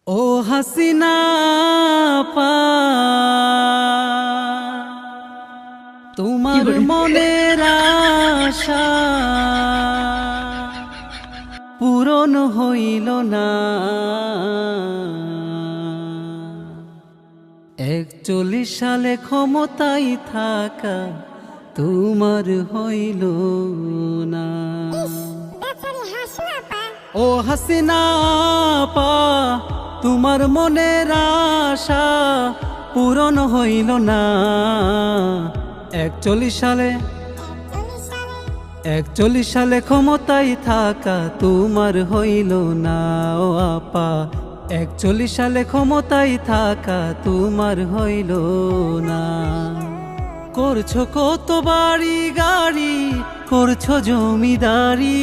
ও হাসিনা আপা, তোমার মনের আশা পূরণ হইল না। 41 সালে ক্ষমতায় থাকা তোমার হইল না। ও হাসিনা আপা, তোমার মনের আশা পূরণ হইল না। 41 সালে ক্ষমতায় থাকা তোমার হইল না। ও আপা, 41 সালে ক্ষমতায় থাকা তোমার হইল না। করছো কত বাড়ি গাড়ি, করছো জমিদারি,